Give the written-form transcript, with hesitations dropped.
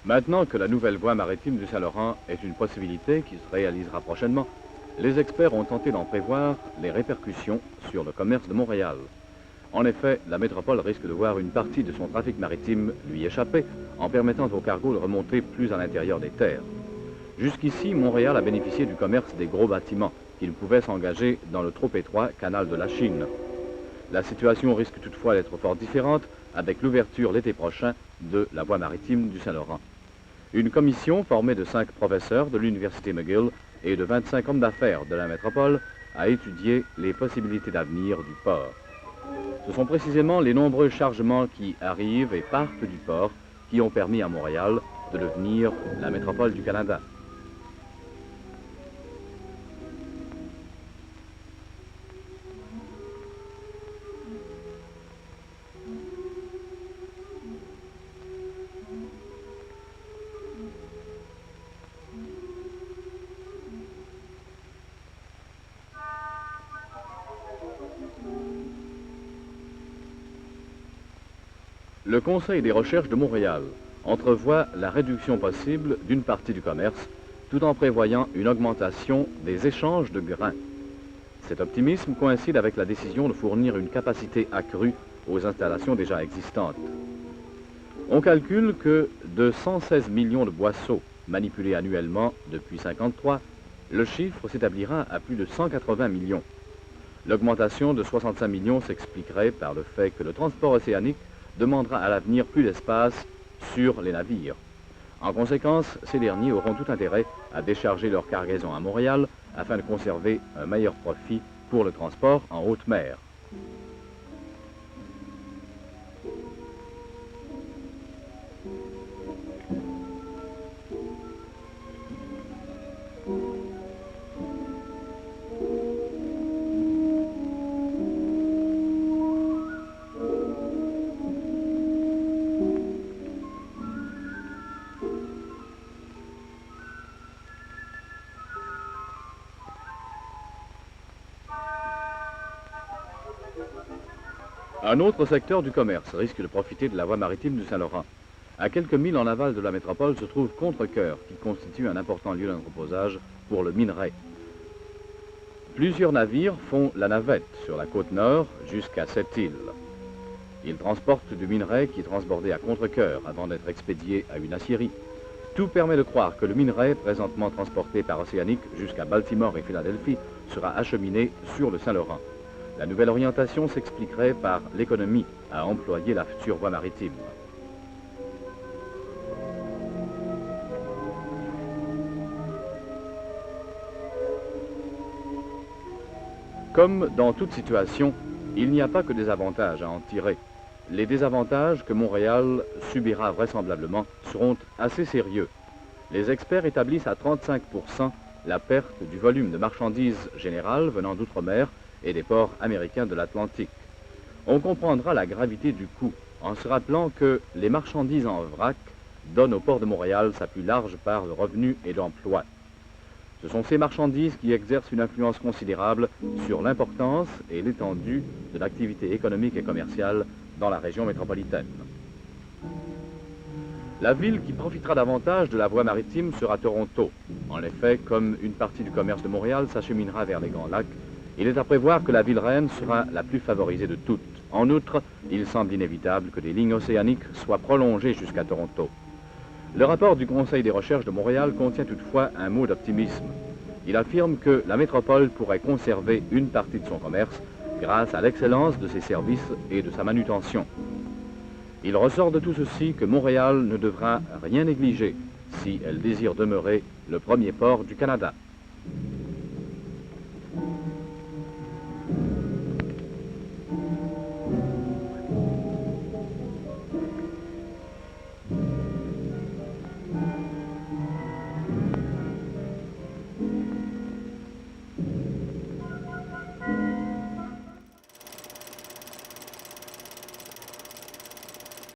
Maintenant que la nouvelle voie maritime du Saint-Laurent est une possibilité qui se réalisera prochainement, les experts ont tenté d'en prévoir les répercussions sur le commerce de Montréal. En effet, la métropole risque de voir une partie de son trafic maritime lui échapper en permettant aux cargos de remonter plus à l'intérieur des terres. Jusqu'ici, Montréal a bénéficié du commerce des gros bâtiments qui ne pouvaient s'engager dans le trop étroit canal de la Chine. La situation risque toutefois d'être fort différente avec l'ouverture l'été prochain de la voie maritime du Saint-Laurent. Une commission formée de 5 professeurs de l'Université McGill et de 25 hommes d'affaires de la métropole a étudié les possibilités d'avenir du port. Ce sont précisément les nombreux chargements qui arrivent et partent du port qui ont permis à Montréal de devenir la métropole du Canada. Le Conseil des recherches de Montréal entrevoit la réduction possible d'une partie du commerce tout en prévoyant une augmentation des échanges de grains. Cet optimisme coïncide avec la décision de fournir une capacité accrue aux installations déjà existantes. On calcule que de 116 millions de boisseaux manipulés annuellement depuis 1953, le chiffre s'établira à plus de 180 millions. L'augmentation de 65 millions s'expliquerait par le fait que le transport océanique demandera à l'avenir plus d'espace sur les navires. En conséquence, ces derniers auront tout intérêt à décharger leur cargaison à Montréal afin de conserver un meilleur profit pour le transport en haute mer. Un autre secteur du commerce risque de profiter de la voie maritime du Saint-Laurent. À quelques milles en aval de la métropole se trouve Contrecœur, qui constitue un important lieu d'entreposage pour le minerai. Plusieurs navires font la navette sur la côte nord jusqu'à cette île. Ils transportent du minerai qui est transbordé à Contrecœur avant d'être expédié à une aciérie. Tout permet de croire que le minerai, présentement transporté par Océanique jusqu'à Baltimore et Philadelphie, sera acheminé sur le Saint-Laurent. La nouvelle orientation s'expliquerait par l'économie à employer la future voie maritime. Comme dans toute situation, il n'y a pas que des avantages à en tirer. Les désavantages que Montréal subira vraisemblablement seront assez sérieux. Les experts établissent à 35% la perte du volume de marchandises générales venant d'outre-mer et des ports américains de l'Atlantique. On comprendra la gravité du coût en se rappelant que les marchandises en vrac donnent au port de Montréal sa plus large part de revenus et d'emplois. Ce sont ces marchandises qui exercent une influence considérable sur l'importance et l'étendue de l'activité économique et commerciale dans la région métropolitaine. La ville qui profitera davantage de la voie maritime sera Toronto. En effet, comme une partie du commerce de Montréal s'acheminera vers les Grands Lacs, il est à prévoir que la ville reine sera la plus favorisée de toutes. En outre, il semble inévitable que des lignes océaniques soient prolongées jusqu'à Toronto. Le rapport du Conseil des recherches de Montréal contient toutefois un mot d'optimisme. Il affirme que la métropole pourrait conserver une partie de son commerce grâce à l'excellence de ses services et de sa manutention. Il ressort de tout ceci que Montréal ne devra rien négliger si elle désire demeurer le premier port du Canada.